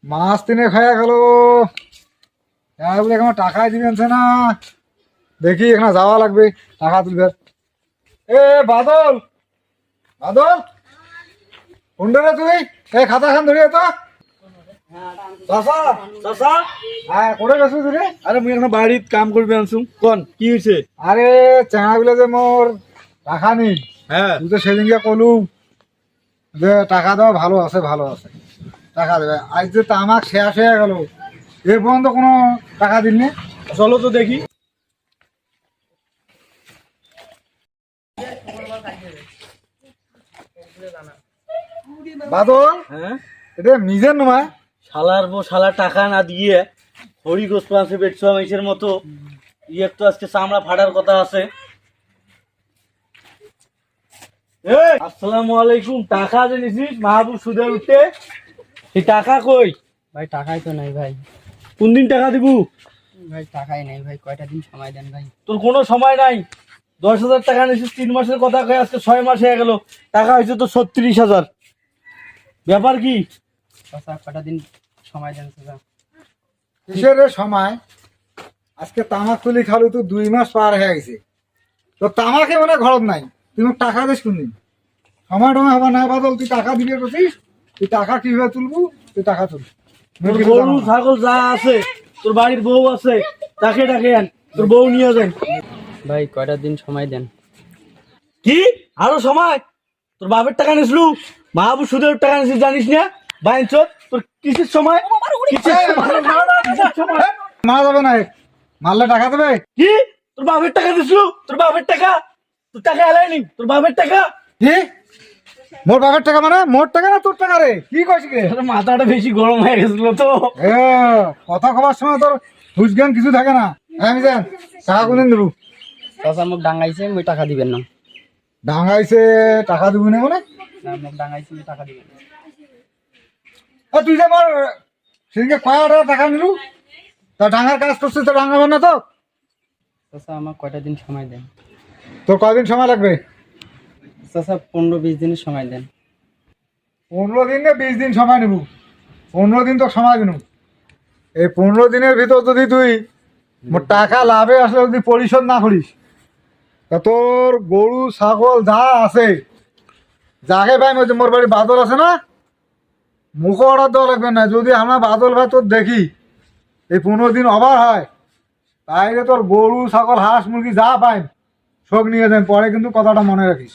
মাস তিনে খাইয়া গেল, আমার টাকাই দিবেনছে না। দেখি এখানে যাওয়া লাগবে টাকা তুলবে। এ বাদল, বাদল কোনটা রে তুই? এই খাতা খান ধরিয়ে তো। হ্যাঁ, করে গেছো তুই রে? আরে মুই এখন বাড়িত কাম করবে আনছুম। কোন কি হয়েছে? আরে চেঙা গুলো যে মোর টাকা নেই, হ্যাঁ তুই তো সেদিনকে কলু যে টাকা দেওয়া ভালো আছে, ভালো আছে, টাকা দেবে। আজ যে তামাক শেষ হয়ে গেল, এ পর্যন্ত কোনো টাকা দিননি। চলো তো দেখি। বাদল, হ্যাঁ এটা নিজের নয়। শালার বউ শালা টাকা না দিয়ে হরি গোস পাশে বেটছো মাইসের মতো ইয়ে তো আজকে চামড়া ফাটার কথা আছে। এই আসসালামু আলাইকুম। টাকা যে নিছিস মাহবুব সুদে উঠতে, এই টাকা কই? ভাই টাকাই তো নাই ভাই। কোন দিন টাকা দিব? ভাই টাকাই নাই ভাই, কয়টা দিন সময় দেন ভাই। তোর কোনো সময় নাই। 10,000 টাকা নিছিস, 3 মাসের কথা কয়ে আজকে 6 মাস হয়ে গেল। টাকা হয়েছে তো 36,000। ব্যাপার কি? চাচা কয়টা দিন সময় দেন চাচা। কিসের রে সময়? আজকে তামাক তুলি খালু তো 2 মাস পার হয়ে গেছে, তো তামাকে মনে ঘরত নাই, তুই মোক টাকা দিস কোনদিন? সময় টময় হবার না। বাদল, তুই টাকা দিবি বলছিস, তুই টাকা কিভাবে তুলবু? তুই টাকা তুল। তোর গরু ছাগল যা আছে, তোর বাড়ির বউ আছে, তাকে ডাকে আন, তোর বউ নিয়ে যান। ভাই কয়টা দিন সময় দেন। কি আরো সময়? তোর বাপের টাকা নিসলু, মাহবুব সুদের টাকা নিছিস জানিস না? বাইঞ্চ তোর কিসের সময়? কিসের সময়? মারা যাবে না, মারলে টাকা দেবে। কি তোর বাপের টাকা দিসলু? তোর বাপের টাকা? তোর টাকা এলাইনি, তোর বাপের টাকা। কি মোর বাপের টাকা? মানে মোর টাকা না তোর টাকা রে? কি কইছিস রে? তোর মাথাটা বেশি গরম হয়ে গেছিল তো। এ, কথা কবার সময় তোর হুশ জ্ঞান কিছু থাকে না। আমি জান টাকা কোনদিন দেবো? চাচা মোক ডাঙাইছে, মুই টাকা দিবেন না। ডাঙাইছে টাকা দিব না মানে? না, মোক ডাঙাইছে, মুই টাকা দিবেন না। তুই যে আমার সেদিনকে কয়া টাকা নিলু, তা ডাঙার কাজ করছিস, তো ডাঙাবো না তো? চাচা আমার কয়টা দিন সময় দেন। তোর কয়দিন সময় লাগবে? চাচা 15-20 দিনের সময় দেন। 15 দিন না 20 দিন সময় নেব? 15 দিন তো সময় দিন। এই 15 দিনের ভিতর যদি তুই মোর টাকা লাভে আসলে যদি পরিশোধ না করিস, তা তোর গরু ছাগল যা আছে, যাকে ভাই মোর বাড়ি বাদল আছে না, মুখে অর্ডার দেওয়া লাগবে না। যদি আমরা বাদল ভাই তোর দেখি এই 15 দিন অভার হয়, তাইলে তোর গরু ছাগল হাঁস মুরগি যা পাই সব নিয়ে যান। পরে কিন্তু কথাটা মনে রাখিস।